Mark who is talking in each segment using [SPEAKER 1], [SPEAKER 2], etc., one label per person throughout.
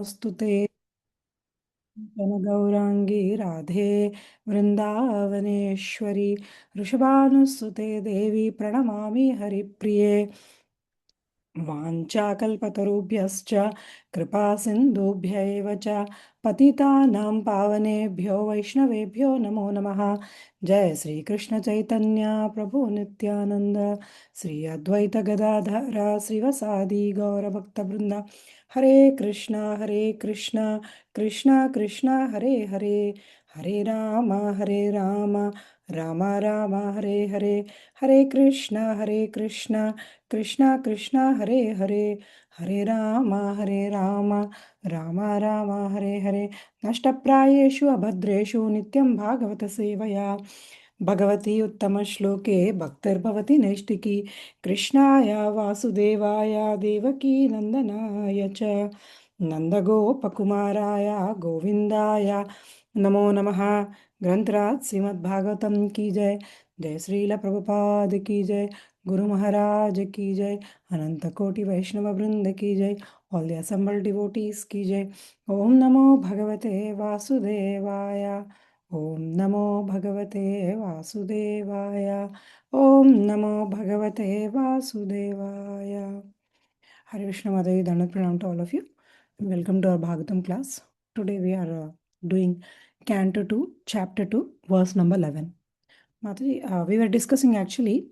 [SPEAKER 1] स्तुते गौरांगी राधे वृंदावनेश्वरी वृषभानुसुते देवी प्रणमामि हरिप्रिये वाञ्छाकल्पतरुभ्यश्च कृपा सिन्धुभ्य एव च पतितानां पावनेभ्यो वैष्णवेभ्यो नमो नमः। जय श्री कृष्ण चैतन्य प्रभु नित्यानंद श्री अद्वैत गदाधर श्रीवसादि गौरभक्तवृंद। हरे कृष्णा कृष्णा कृष्णा हरे हरे, हरे राम राम राम हरे हरे, हरे कृष्णा कृष्णा कृष्णा हरे हरे, हरे राम राम राम हरे हरे। नष्टप्रायेषु अभद्रेषु नित्यं भागवत सेवया भगवती उत्तमश्लोके भक्तिर्भवति नैष्टिकी। कृष्णाय वासुदेवाय देवकी नन्दनाय च नन्दगोपकुमाराय गोविन्दाय नमो नमः। ग्रंथराज श्रीमद्भागवतम की जय। जय श्रील प्रभुपाद की जय। गुरु महाराज की जय। अनंत कोटि वैष्णव वृंद की जय। ऑल द assembled devotees की जय। ओम नमो भगवते वासुदेवाय। ओम नमो भगवते वासुदेवाय। ओम नमो भगवते वासुदेवाय। Hare Krishna Mataji, Dandavat Pranam to all of you. Welcome to our Bhagavatam class. Today we are doing Canto 2, Chapter 2, verse number 11. Mataji, we were discussing actually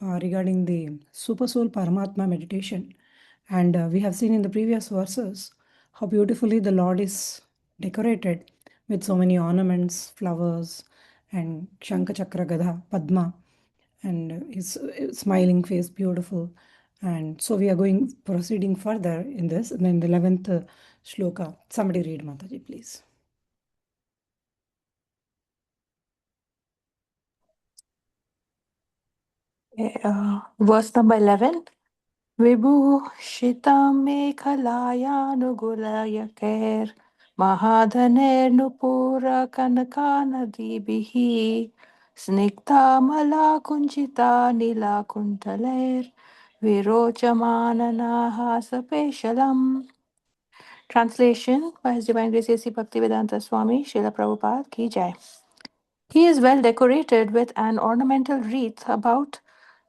[SPEAKER 1] regarding the Super Soul Paramatma meditation. And we have seen in the previous verses how beautifully the Lord is decorated with so many ornaments, flowers, and Shankha Chakra Gadha, Padma, and his smiling face beautiful. And so we are going proceeding further in this. And then the 11th shloka. Somebody read, Mataji, please.
[SPEAKER 2] Verse number 11. Vibhushitam mekhalayānugulayakैर् महाधनेर्नुपुरा कनकानदीभिः स्निग्धामलाकुञ्चिता नीलाकुण्ठलैर् विरोचमाननाहासपेशलम्. Translation by His Divine Grace A.C. Bhaktivedanta Swami Srila Prabhupada Ki Jai. He is well decorated with an ornamental wreath about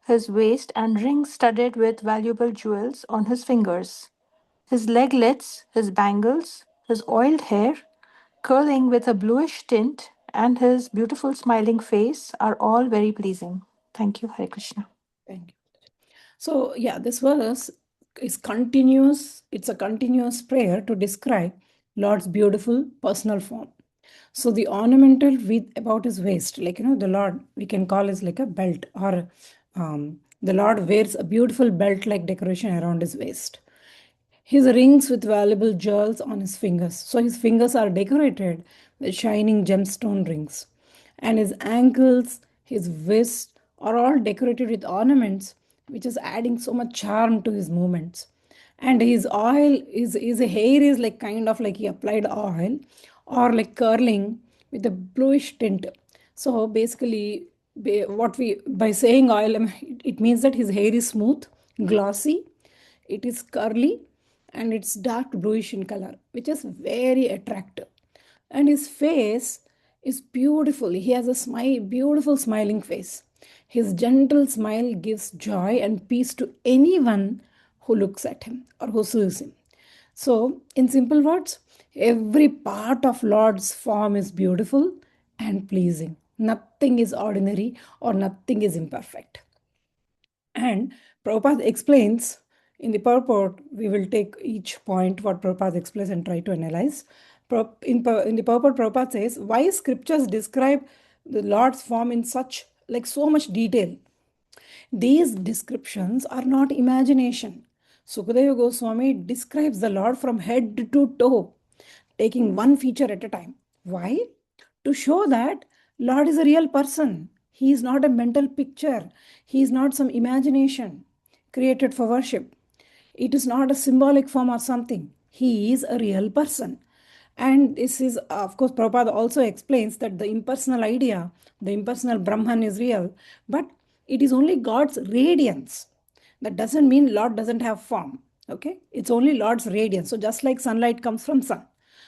[SPEAKER 2] his waist and rings studded with valuable jewels on his fingers. His leglets, his bangles, his oiled hair, curling with a bluish tint, and his beautiful smiling face are all very pleasing. Thank you, Hare Krishna.
[SPEAKER 1] Thank you. So, yeah, this verse is continuous. It's a continuous prayer to describe Lord's beautiful personal form. So, the ornamental wreath about his waist, like, the Lord, we can call is like a belt, or the Lord wears a beautiful belt like decoration around his waist. His rings with valuable jewels on his fingers. So his fingers are decorated with shining gemstone rings. And his ankles, his wrists are all decorated with ornaments, which is adding so much charm to his movements. And his oil, his hair is like kind of like he applied oil or like curling with a bluish tint. So basically, what we by saying oil, it means that his hair is smooth, glossy, it is curly, and it's dark bluish in color, which is very attractive. And his face is beautiful. He has a beautiful smiling face. His gentle smile gives joy and peace to anyone who looks at him or who sees him. So, in simple words, every part of Lord's form is beautiful and pleasing. Nothing is ordinary or nothing is imperfect. And Prabhupada explains in the purport, we will take each point what Prabhupada explains and try to analyze. In the purport, Prabhupada says, why scriptures describe the Lord's form in such, like so much detail? These descriptions are not imagination. Sukadeva Goswami describes the Lord from head to toe, taking one feature at a time. Why? To show that Lord is a real person. He is not a mental picture. He is not some imagination created for worship. It is not a symbolic form or something. He is a real person. And this is, of course, Prabhupada also explains that the impersonal idea, the impersonal Brahman is real, but it is only God's radiance. That doesn't mean Lord doesn't have form. Okay, it's only Lord's radiance. So just like sunlight comes from sun.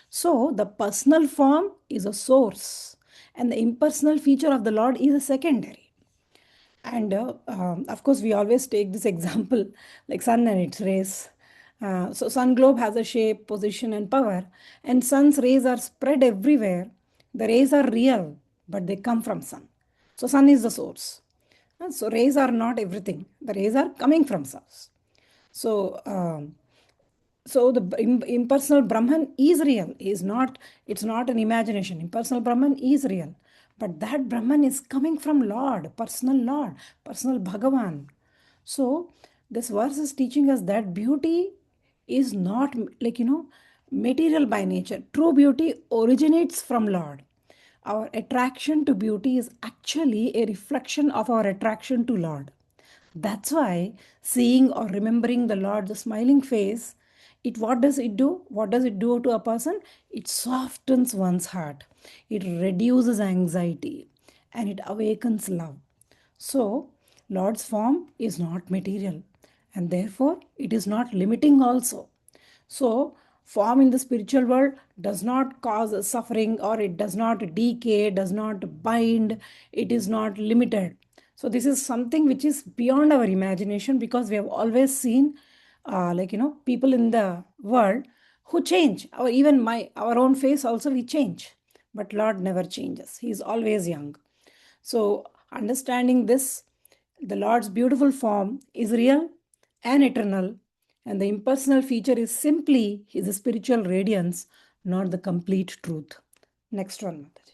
[SPEAKER 1] So the personal form is a source, and the impersonal feature of the Lord is a secondary. And of course, we always take this example like sun and its rays. So sun globe has a shape, position, and power, and sun's rays are spread everywhere. The rays are real, but they come from sun. So sun is the source. So rays are not everything. The rays are coming from source. So so the impersonal Brahman is real. Is not. It's not an imagination. Impersonal Brahman is real, but that Brahman is coming from Lord, personal Bhagavan. So this verse is teaching us that beauty is not like material by nature. True beauty originates from Lord. Our attraction to beauty is actually a reflection of our attraction to Lord. That's why seeing or remembering the Lord's smiling face, it what does it do? What does it do to a person? It softens one's heart. It reduces anxiety and it awakens love. So, Lord's form is not material and therefore it is not limiting also. So, form in the spiritual world does not cause suffering or it does not decay, does not bind, it is not limited. So, this is something which is beyond our imagination because we have always seen, people in the world who change. Or even our own face also we change. But Lord never changes, He is always young. So, understanding this, the Lord's beautiful form is real and eternal, and the impersonal feature is simply His spiritual radiance, not the complete truth. Next one, Mataji.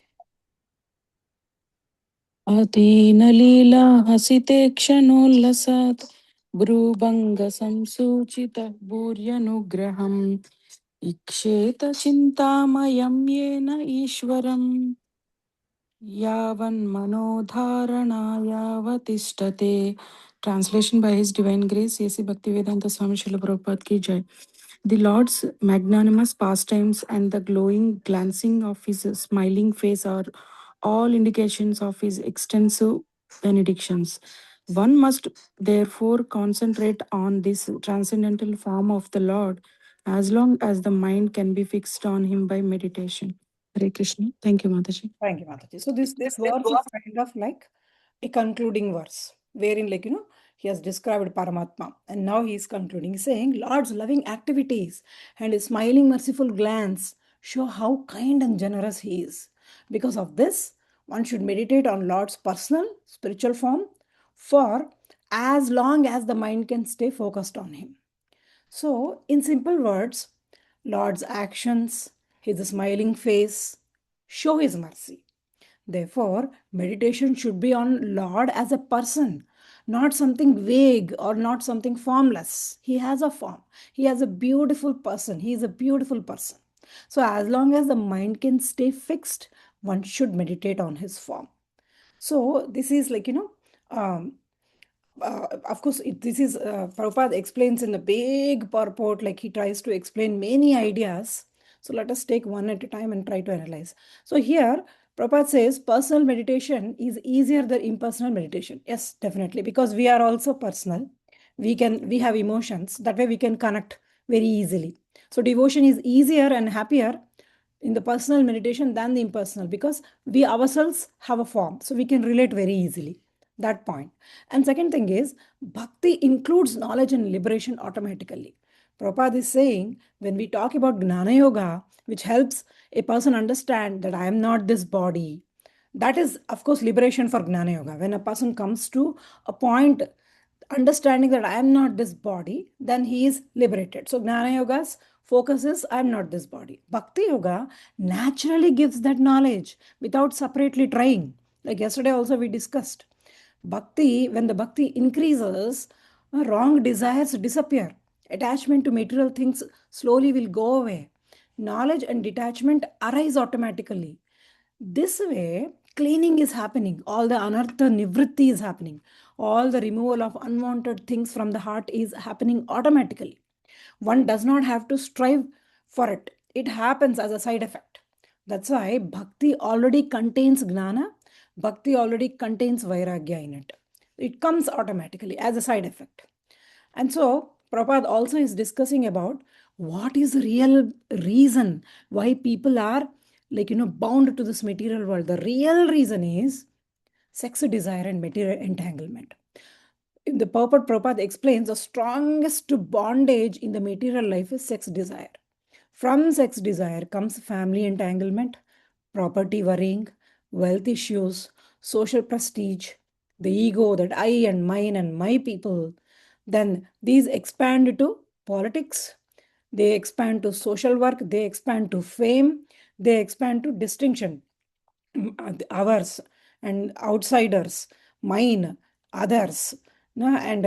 [SPEAKER 3] अतीनलीला हसिते क्षणोल्लसात् भ्रूभङ्गसंसूचितः भूर्यनुग्रहम् ईक्षेत चिन्तामयं yen ईश्वरम् यावन्मनोधारणायावतिष्ठते. Translation by His Divine Grace, A.C. Bhaktivedanta Swami Srila Prabhupada ki jai. The Lord's magnanimous pastimes and the glowing glancing of His smiling face are all indications of His extensive benedictions. One must therefore concentrate on this transcendental form of the Lord as long as the mind can be fixed on Him by meditation. Hare Krishna. Thank you, Mataji.
[SPEAKER 1] Thank you, Mataji. So this verse is kind of like a concluding verse, wherein he has described Paramatma, and now he is concluding, saying, Lord's loving activities and his smiling, merciful glance show how kind and generous he is. Because of this, one should meditate on Lord's personal, spiritual form for as long as the mind can stay focused on him. So, in simple words, Lord's actions, his smiling face, show his mercy. Therefore, meditation should be on Lord as a person, not something vague or not something formless. He has a form. He has a beautiful person. He is a beautiful person. So, as long as the mind can stay fixed, one should meditate on his form. So, this is um, of course, this is Prabhupada explains in a big purport, like he tries to explain many ideas. So let us take one at a time and try to analyze. So here, Prabhupada says personal meditation is easier than impersonal meditation. Yes, definitely, because we are also personal. We have emotions. That way we can connect very easily. So devotion is easier and happier in the personal meditation than the impersonal because we ourselves have a form. So we can relate very easily. That point. And second thing is, bhakti includes knowledge and liberation automatically. Prabhupada is saying when we talk about Gnana Yoga, which helps a person understand that I am not this body, that is, of course, liberation for Gnana Yoga. When a person comes to a point understanding that I am not this body, then he is liberated. So Gnana Yoga's focus is I am not this body. Bhakti Yoga naturally gives that knowledge without separately trying. Like yesterday also we discussed. Bhakti, when the bhakti increases, wrong desires disappear. Attachment to material things slowly will go away. Knowledge and detachment arise automatically. This way, cleaning is happening. All the anartha nivritti is happening. All the removal of unwanted things from the heart is happening automatically. One does not have to strive for it. It happens as a side effect. That's why bhakti already contains gnana, bhakti already contains vairagya in it. It comes automatically as a side effect. And so, Prabhupada also is discussing about what is the real reason why people are bound to this material world. The real reason is sex desire and material entanglement. In the purport, Prabhupada explains the strongest bondage in the material life is sex desire. From sex desire comes family entanglement, property worrying, wealth issues, social prestige, the ego that I and mine and my people. Then these expand to politics, they expand to social work, they expand to fame, they expand to distinction. Ours and outsiders, mine, others, no, and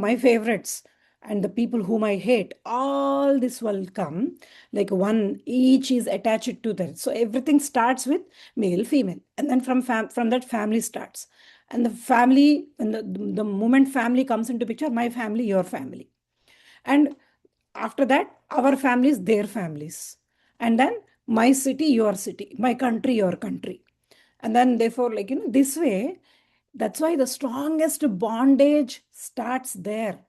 [SPEAKER 1] my favorites and the people whom I hate. All this will come like one. Each is attached to that. So everything starts with male, female, and then from that family starts, and the family, and the moment family comes into picture, my family, your family, and after that our families, their families, and then my city, your city, my country, your country, and then therefore this way. That's why the strongest bondage starts there.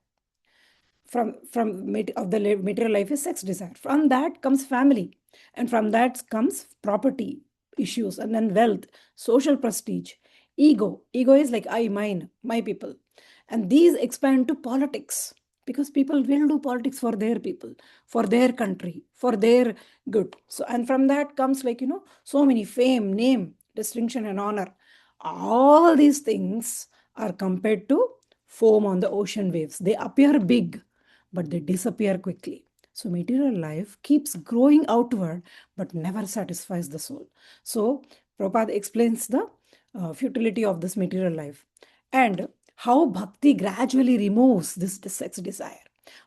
[SPEAKER 1] Of the material life is sex desire. From that comes family, and from that comes property issues, and then wealth, social prestige, ego is like I, mine, my people, and these expand to politics, because people will do politics for their people, for their country, for their good. So, and from that comes so many fame, name, distinction, and honor. All these things are compared to foam on the ocean waves. They appear big, but they disappear quickly. So material life keeps growing outward, but never satisfies the soul. So Prabhupada explains the futility of this material life, and how bhakti gradually removes this sex desire.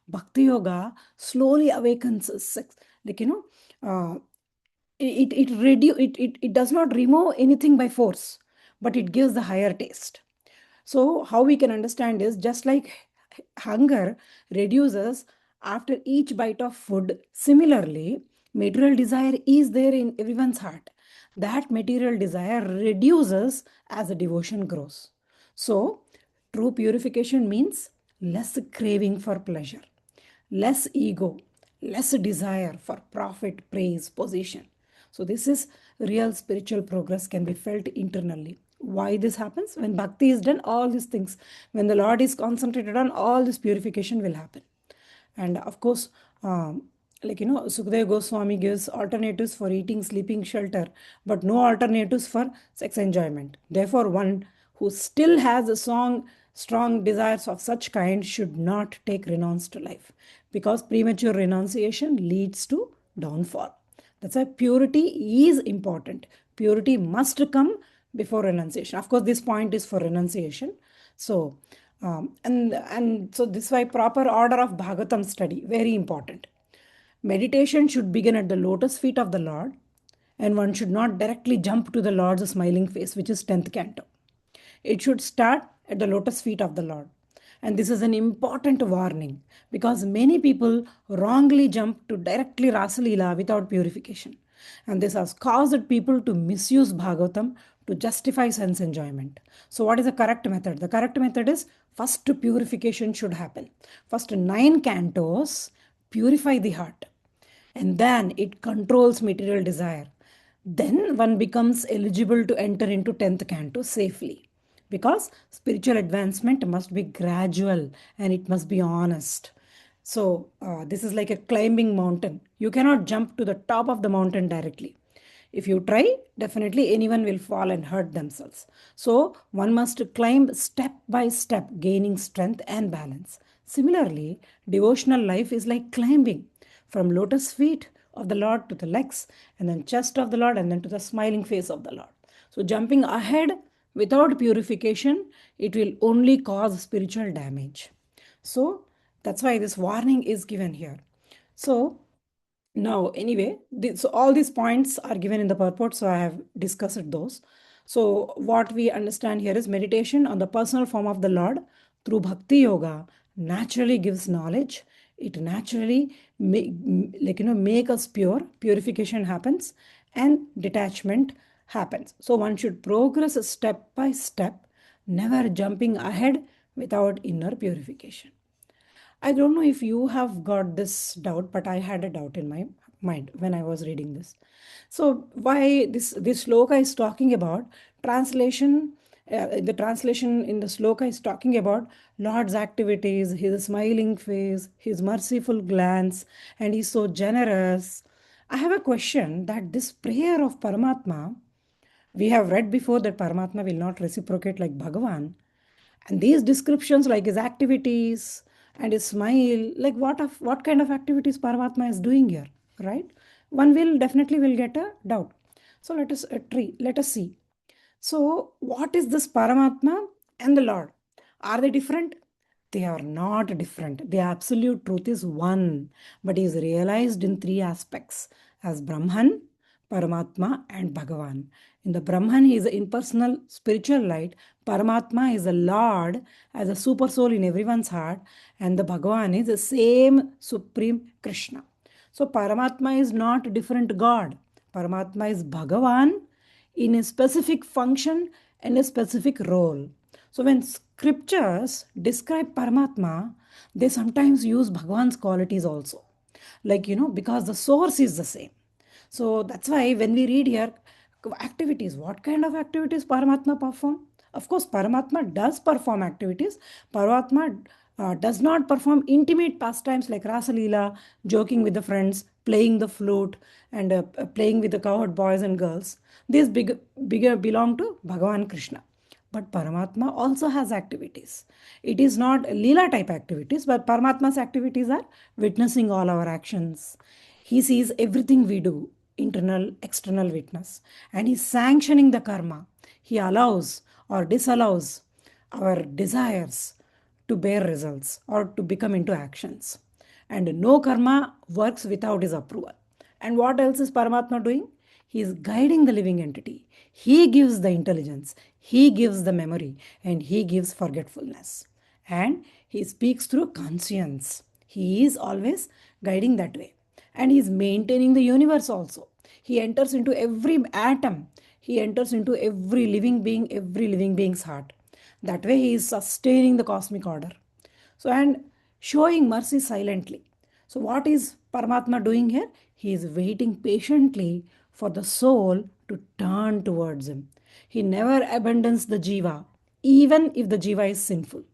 [SPEAKER 1] Bhakti yoga slowly awakens sex, uh, it does not remove anything by force, but it gives the higher taste. So how we can understand is, just like hunger reduces after each bite of food, similarly material desire is there in everyone's heart. That material desire reduces as the devotion grows. So true purification means less craving for pleasure, less ego, less desire for profit, praise, position. So this is real spiritual progress can be felt internally. Why this happens? When bhakti is done, all these things, when the Lord is concentrated on, all this purification will happen. And of course, Sukadeva Goswami gives alternatives for eating, sleeping, shelter, but no alternatives for sex enjoyment. Therefore, one who still has strong desires of such kind should not take renounce to life, because premature renunciation leads to downfall. That's why purity is important. Purity must come before renunciation. Of course, this point is for renunciation. So, and so this is why proper order of Bhagavatam study very important. Meditation should begin at the lotus feet of the Lord, and one should not directly jump to the Lord's smiling face, which is 10th canto. It should start at the lotus feet of the Lord. And this is an important warning, because many people wrongly jump to directly Rasalila without purification. And this has caused people to misuse Bhagavatam to justify sense enjoyment. So, what is the correct method? The correct method is first purification should happen. First 9 cantos purify the heart, and then it controls material desire. Then one becomes eligible to enter into 10th canto safely, because spiritual advancement must be gradual and it must be honest. So this is like a climbing mountain. You cannot jump to the top of the mountain directly. If you try, definitely anyone will fall and hurt themselves. So one must climb step by step, gaining strength and balance. Similarly, devotional life is like climbing from lotus feet of the Lord to the legs, and then chest of the Lord, and then to the smiling face of the Lord. So jumping ahead without purification, it will only cause spiritual damage. So that's why this warning is given here. So now, anyway, so all these points are given in the purport, so I have discussed those. So what we understand here is meditation on the personal form of the Lord through bhakti yoga naturally gives knowledge. It naturally make us pure. Purification happens and detachment happens. So one should progress step by step, never jumping ahead without inner purification. I don't know if you have got this doubt, but I had a doubt in my mind when I was reading this. So why this sloka is talking about translation? The translation in the sloka is talking about Lord's activities, his smiling face, his merciful glance, and he's so generous. I have a question that this prayer of Paramatma, we have read before that Paramatma will not reciprocate like Bhagavan. And these descriptions, like his activities and his smile, like what kind of activities Paramatma is doing here, right? One will definitely will get a doubt. So let us see. So, what is this Paramatma and the Lord? Are they different? They are not different. The absolute truth is one, but is realized in three aspects as Brahman, Paramatma, and Bhagavan. In the Brahman, he is the impersonal spiritual light. Paramatma is the Lord as a super soul in everyone's heart, and the Bhagavan is the same supreme Krishna. So, Paramatma is not different God. Paramatma is Bhagavan in a specific function and a specific role. So when scriptures describe Paramatma, they sometimes use Bhagavan's qualities also. Like, because the source is the same. So that's why when we read here activities, what kind of activities Paramatma perform? Of course, Paramatma does perform activities. Paramatma does not perform intimate pastimes like Rasa Leela, joking with the friends, playing the flute, and playing with the cowherd boys and girls. These bigger belong to Bhagavan Krishna. But Paramatma also has activities. It is not Leela type activities, but Paramatma's activities are witnessing all our actions. He sees everything we do, internal, external witness, and he's sanctioning the karma. He allows or disallows our desires to bear results or to become into actions. And no karma works without his approval. And what else is Paramatma doing? He is guiding the living entity. He gives the intelligence, he gives the memory, and he gives forgetfulness. And he speaks through conscience. He is always guiding that way. And he is maintaining the universe also. He enters into every atom, he enters into every living being's heart. That way, he is sustaining the cosmic order. So, and showing mercy silently. So, what is Paramatma doing here? He is waiting patiently for the soul to turn towards him. He never abandons the jiva, even if the jiva is sinful.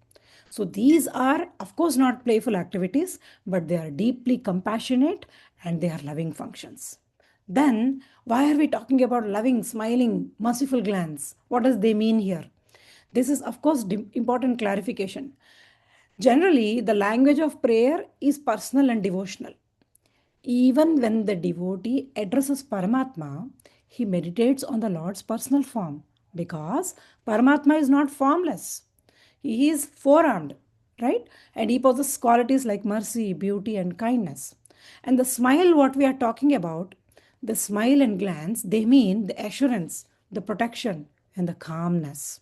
[SPEAKER 1] So, these are, of course, not playful activities, but they are deeply compassionate and they are loving functions. Then, why are we talking about loving, smiling, merciful glance? What does they mean here? This is, of course, important clarification. Generally, the language of prayer is personal and devotional. Even when the devotee addresses Paramatma, he meditates on the Lord's personal form because Paramatma is not formless. He is four-armed, right? And he possesses qualities like mercy, beauty, and kindness. And the smile, what we are talking about, the smile and glance, they mean the assurance, the protection, and the calmness.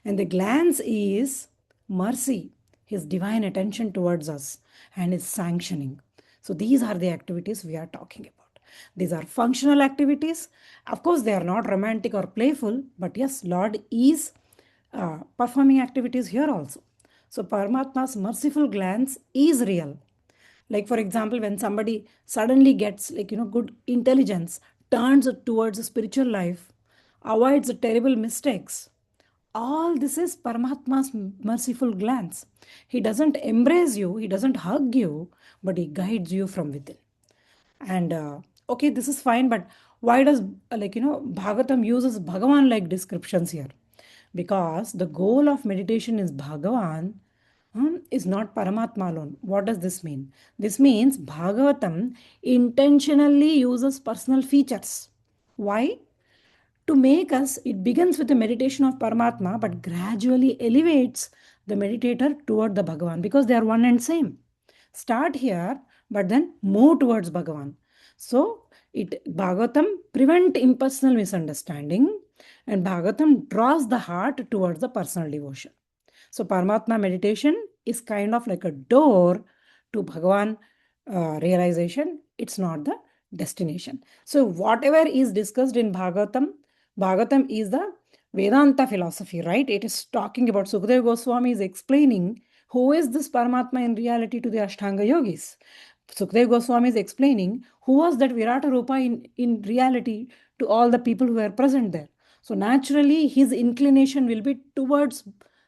[SPEAKER 1] And the glance is mercy, his divine attention towards us, and his sanctioning. So these are the activities we are talking about. These are functional activities. Of course, they are not romantic or playful, but yes, Lord is performing activities here also. So Paramatma's merciful glance is real. Like for example, when somebody suddenly gets good intelligence, turns towards a spiritual life, avoids terrible mistakes, all this is Paramatma's merciful glance. He doesn't embrace you, he doesn't hug you, but he guides you from within. And okay, this is fine, but why does Bhagavatam uses Bhagavan like descriptions here? Because the goal of meditation is Bhagavan, is not Paramatma alone. What does this mean? This means Bhagavatam intentionally uses personal features. Why? To make us, it begins with the meditation of Paramatma, but gradually elevates the meditator toward the Bhagavan because they are one and same. Start here, but then move towards Bhagavan. So, it Bhagavatam prevent impersonal misunderstanding, and Bhagavatam draws the heart towards the personal devotion. So, Paramatma meditation is kind of like a door to Bhagavan realization. It's not the destination. So, whatever is discussed in Bhagavatam, is the Vedanta philosophy, right? It is talking about Sukadeva Goswami is explaining Who is this Paramatma in reality to the Ashtanga yogis? Sukdev Goswami is explaining who was that Virata Rupa in reality to all the people who were present there. So naturally, his inclination will be towards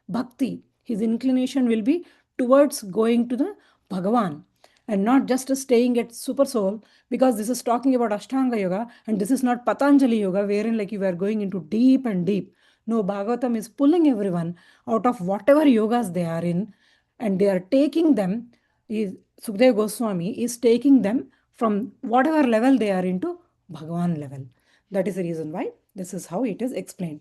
[SPEAKER 1] bhakti. His inclination will be towards going to the Bhagavan and not just staying at Super Soul, because this is talking about Ashtanga Yoga and this is not Patanjali Yoga, wherein like you are going into deep and deep. No, Bhagavatam is pulling everyone out of whatever yogas they are in, and they are taking them. Sukdev Goswami is taking them from whatever level they are into Bhagavan level. That is the reason why this is how it is explained.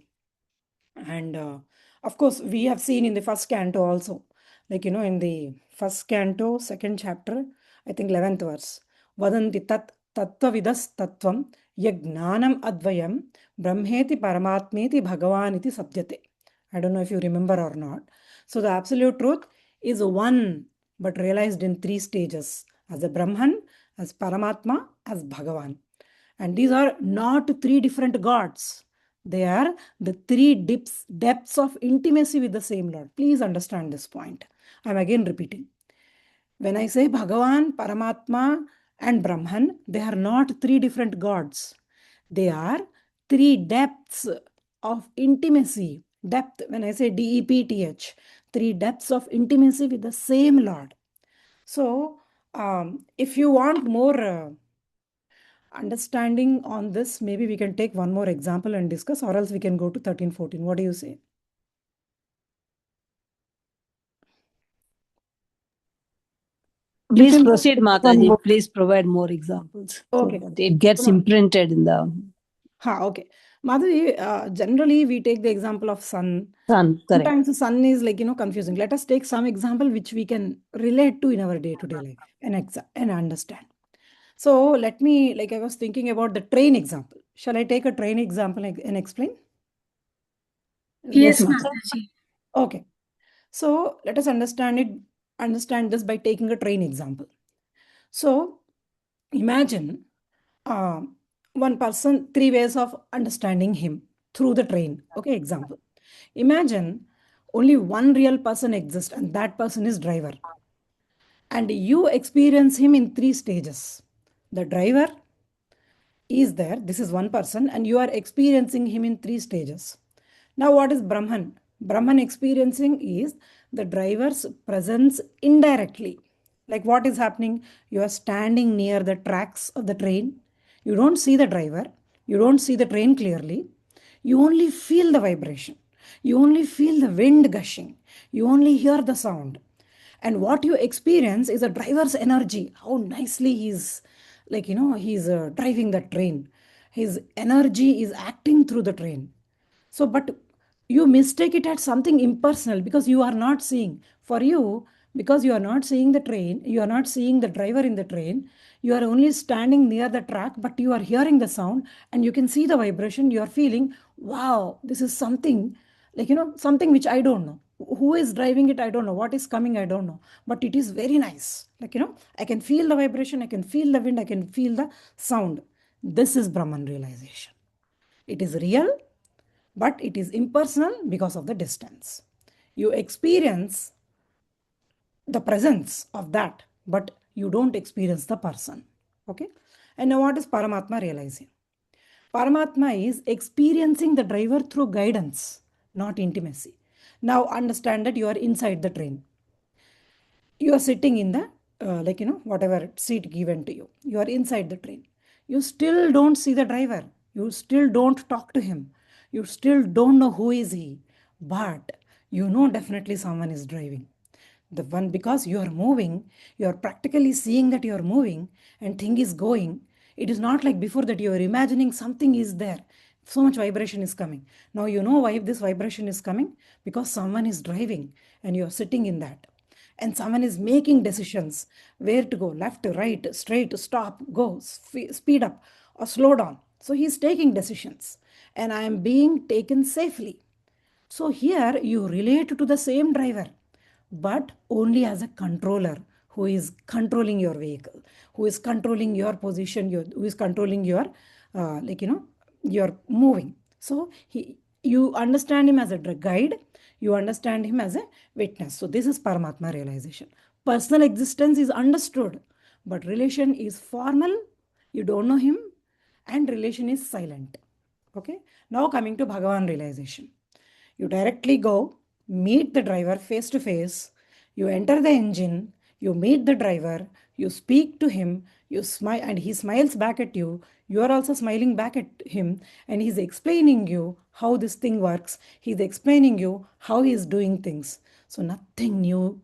[SPEAKER 1] And of course, we have seen in the first canto also, like, in the first canto, second chapter, I think 11th verse, Vadanti tat tattvavidas tattvam yagnanam advayam brahmeti paramatmeti bhagavaniti sabdyate. I don't know if you remember or not. So the absolute truth is one, but realized in three stages, as a Brahman, as Paramatma, as Bhagavan. And these are not three different gods. They are the three depths of intimacy with the same Lord. Please understand this point. I'm again repeating. When I say Bhagavan, Paramatma, and Brahman, they are not three different gods. They are three depths of intimacy. Depth, when I say DEPTH, three depths of intimacy with the same Lord. So, if you want more understanding on this, maybe we can take one more example and discuss, or else we can go to 13-14. What do you say?
[SPEAKER 4] Please proceed, Mataji. Please provide more examples.
[SPEAKER 1] Okay.
[SPEAKER 4] So that it gets imprinted in the...
[SPEAKER 1] Okay. Mataji, generally we take the example of sun.
[SPEAKER 4] Sun, correct.
[SPEAKER 1] Sometimes the sun is like, confusing. Let us take some example which we can relate to in our day-to-day life and understand. So let me, like I was thinking about the train example. Shall I take a train example and explain?
[SPEAKER 5] Yes, Mataji.
[SPEAKER 1] Okay. So let us understand this by taking a train example. So imagine one person, three ways of understanding him through the train. Okay, example. Imagine only one real person exists, and that person is driver. And you experience him in three stages. The driver is there, this is one person, and you are experiencing him in three stages. Now, what is Brahman? Brahman experiencing is the driver's presence indirectly. Like what is happening? You are standing near the tracks of the train. You don't see the driver. You don't see the train clearly. You only feel the vibration. You only feel the wind gushing. You only hear the sound. And what you experience is a driver's energy, how nicely he's like, he's driving the train. His energy is acting through the train. So, but you mistake it as something impersonal because you are not seeing. For you, because you are not seeing the train, you are not seeing the driver in the train, you are only standing near the track, but you are hearing the sound and you can see the vibration. You are feeling, wow, this is something like, something which I don't know. Who is driving it? I don't know. What is coming? I don't know. But it is very nice. Like, I can feel the vibration, I can feel the wind, I can feel the sound. This is Brahman realization. It is real, but it is impersonal because of the distance. You experience the presence of that, but you don't experience the person. Okay? And now what is Paramatma realizing? Paramatma is experiencing the driver through guidance, not intimacy. Now understand that you are inside the train. You are sitting in the, whatever seat given to you. You are inside the train. You still don't see the driver. You still don't talk to him. You still don't know who is he. But you know definitely someone is driving. The one, because you are moving, you are practically seeing that you are moving and thing is going. It is not like before that you are imagining something is there. So much vibration is coming. Now you know why this vibration is coming, because someone is driving and you are sitting in that. And someone is making decisions where to go, left, right, straight, stop, go, speed up, or slow down. So he's taking decisions, and I am being taken safely. So here you relate to the same driver, but only as a controller who is controlling your vehicle, who is controlling your position, who is controlling your, you're moving. So you understand him as a guide, you understand him as a witness. So this is Paramatma realization. Personal existence is understood, but relation is formal, you don't know him, and relation is silent. Okay, now coming to Bhagavan realization. You directly go, meet the driver face to face, you enter the engine, you meet the driver, you speak to him, you smile, and he smiles back at you. You are also smiling back at him, and he's explaining you how this thing works. He's explaining you how he's doing things. So nothing new.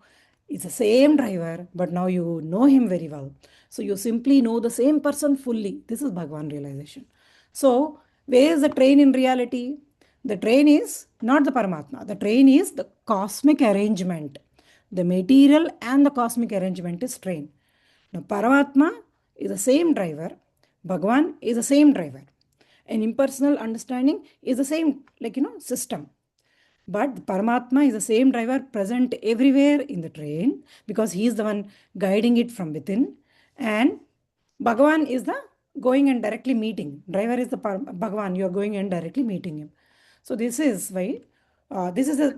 [SPEAKER 1] It's the same driver, but now you know him very well. So you simply know the same person fully. This is Bhagwan realization. So, where is the train in reality? The train is not the Paramatma. The train is the cosmic arrangement. The material and the cosmic arrangement is train. Now, Paramatma is the same driver. Bhagwan is the same driver. And impersonal understanding is the same, system. But Paramatma is the same driver present everywhere in the train because he is the one guiding it from within. And Bhagavan is the going and directly meeting. Driver is the Bhagavan, you are going and directly meeting him. So this is why this is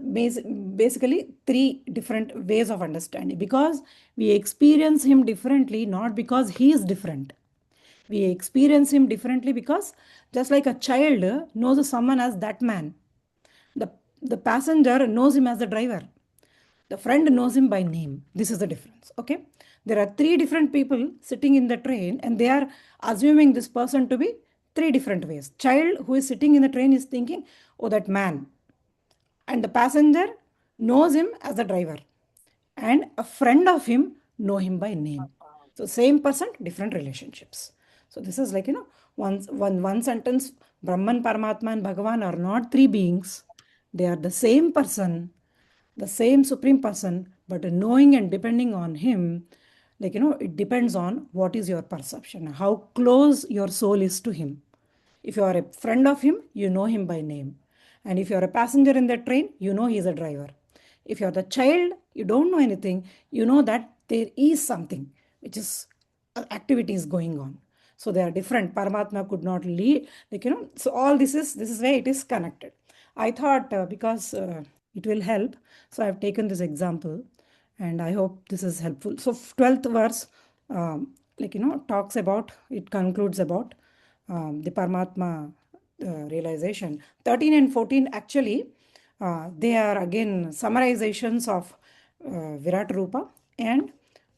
[SPEAKER 1] basically three different ways of understanding because we experience him differently, not because he is different. We experience him differently because just like a child knows someone as that man, the passenger knows him as the driver. The friend knows him by name. This is the difference. Okay. There are three different people sitting in the train and they are assuming this person to be three different ways. Child who is sitting in the train is thinking, oh, that man. And the passenger knows him as the driver. And a friend of him know him by name. So same person, different relationships. So this is like, one sentence, Brahman, Paramatma and Bhagavan are not three beings. They are the same person, the same supreme person, but knowing and depending on him, it depends on what is your perception, how close your soul is to him. If you are a friend of him, you know him by name. And if you are a passenger in the train, you know he is a driver. If you are the child, you don't know anything, you know that there is something which is activities going on. So they are different. Paramatma could not lead, so all this is where it is connected. I thought because it will help, so I have taken this example and I hope this is helpful. So 12th verse, talks about, it concludes about the Paramatma realization. 13 and 14 actually, they are again summarizations of Virat Rupa and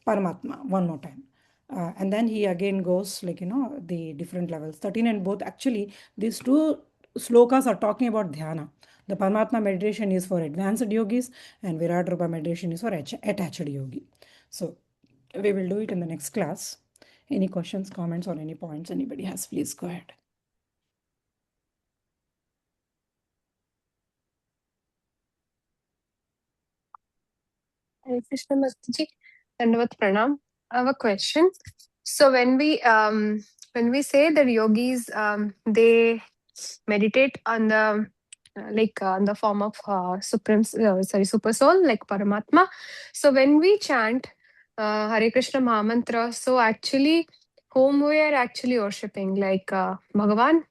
[SPEAKER 1] Paramatma one more time. And then he again goes the different levels. 13 and both actually, these two slokas are talking about dhyana. The Paramatma meditation is for advanced yogis and Virat Rupa meditation is for attached yogi. So we will do it in the next class. Any questions, comments, or any points anybody has, please go ahead.
[SPEAKER 5] Hare Krishna Mastaji, Dandavat Pranam. I have a question. So when we say that yogis they meditate on the on the form of super soul like Paramatma. So when we chant Hare Krishna Mahamantra, so actually whom we are actually worshipping, like Bhagavan?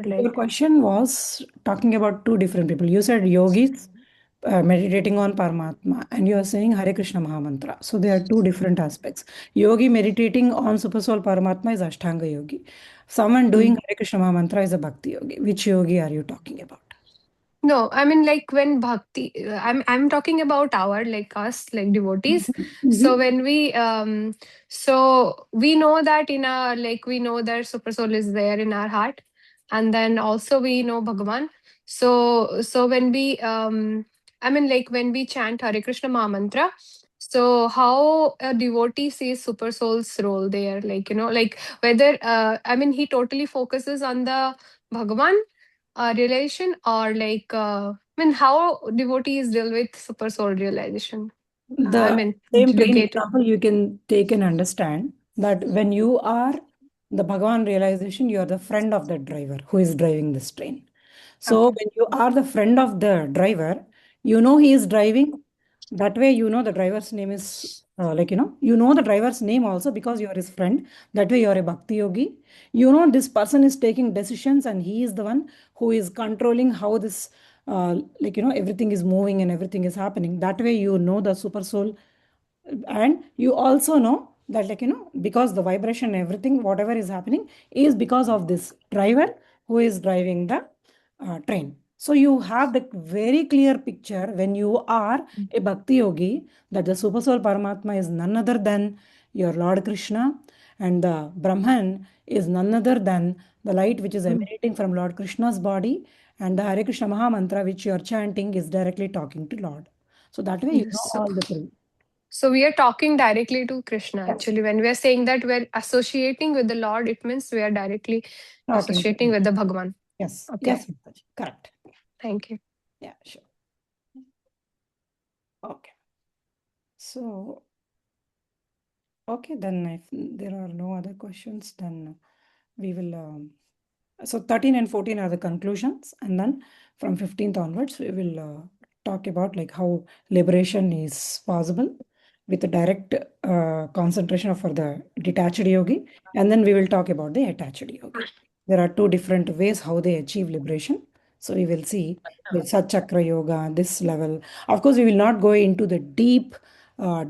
[SPEAKER 1] Your question was talking about two different people. You said yogis meditating on Paramatma, and you are saying Hare Krishna Mahamantra. So there are two different aspects. Yogi meditating on Super Soul Paramatma is Ashtanga Yogi. Someone doing Hare Krishna Mahamantra is a Bhakti Yogi. Which yogi are you talking about?
[SPEAKER 5] No, I mean like when bhakti, I'm talking about our like us like devotees. So when we know that in our like we know that super soul is there in our heart, and then also we know Bhagavan. So when we I mean like when we chant Hare Krishna Mahamantra, so how a devotee sees super soul's role there, like like whether I mean he totally focuses on the Bhagavan realization, or like I mean how devotees deal with super soul realization. I
[SPEAKER 1] The
[SPEAKER 5] mean,
[SPEAKER 1] same
[SPEAKER 5] did you
[SPEAKER 1] plain
[SPEAKER 5] get it?
[SPEAKER 1] example you can take and understand that when you are the Bhagavan realization, you are the friend of the driver who is driving this train. So
[SPEAKER 5] Okay.
[SPEAKER 1] when you are the friend of the driver, you know he is driving That way, you know the driver's name is you know the driver's name also because you are his friend. That way, you are a bhakti yogi. You know this person is taking decisions and he is the one who is controlling how this, everything is moving and everything is happening. That way, you know the super soul, and you also know that because the vibration, everything, whatever is happening is because of this driver who is driving the train. So you have the very clear picture when you are a bhakti yogi that the super soul Paramatma is none other than your Lord Krishna, and the Brahman is none other than the light which is emanating from Lord Krishna's body, and the Hare Krishna Maha Mantra which you are chanting is directly talking to Lord. So that way you know
[SPEAKER 5] Yes.
[SPEAKER 1] all the three.
[SPEAKER 5] So we are talking directly to Krishna.
[SPEAKER 1] Yes.
[SPEAKER 5] Actually, when we are saying that we're associating with the Lord, it means we are directly
[SPEAKER 1] Talking to
[SPEAKER 5] associating
[SPEAKER 1] him.
[SPEAKER 5] with the Bhagwan.
[SPEAKER 1] Yes.
[SPEAKER 5] Okay.
[SPEAKER 1] Yes, Mataji. Correct.
[SPEAKER 5] Thank you.
[SPEAKER 1] Yeah, sure. Okay. So, okay, then if there are no other questions, then we will. So 13 and 14 are the conclusions, and then from 15th onwards, we will talk about like how liberation is possible with a direct concentration for the detached yogi, and then we will talk about the attached yogi. There are two different ways how they achieve liberation. So we will see with Satchakra Yoga, this level. Of course, we will not go into the deep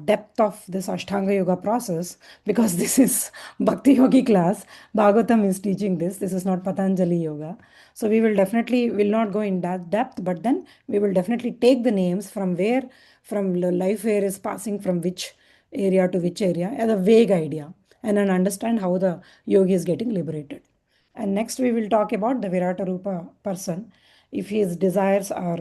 [SPEAKER 1] depth of this Ashtanga Yoga process because this is Bhakti Yogi class. Bhagavatam is teaching this. This is not Patanjali Yoga. So we will definitely will not go in that depth, but then we will definitely take the names from where, from the life where is passing from which area to which area as a vague idea, and then understand how the yogi is getting liberated. And next we will talk about the Virata Rupa person. If his desires are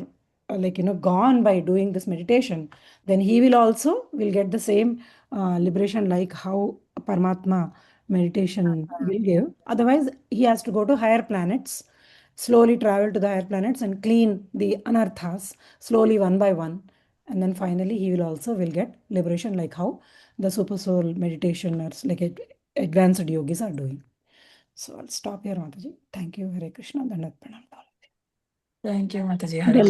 [SPEAKER 1] gone by doing this meditation, then he will also will get the same liberation like how Paramatma meditation will give. Otherwise, he has to go to higher planets, slowly travel to the higher planets and clean the anarthas slowly one by one. And then finally, he will also will get liberation like how the super soul meditationers, like advanced yogis are doing. So I'll stop here, Mataji. Thank you, Hare Krishna. Dandavat Pranam.
[SPEAKER 2] Thank you, Mataji. Hare
[SPEAKER 4] Dhanyavad.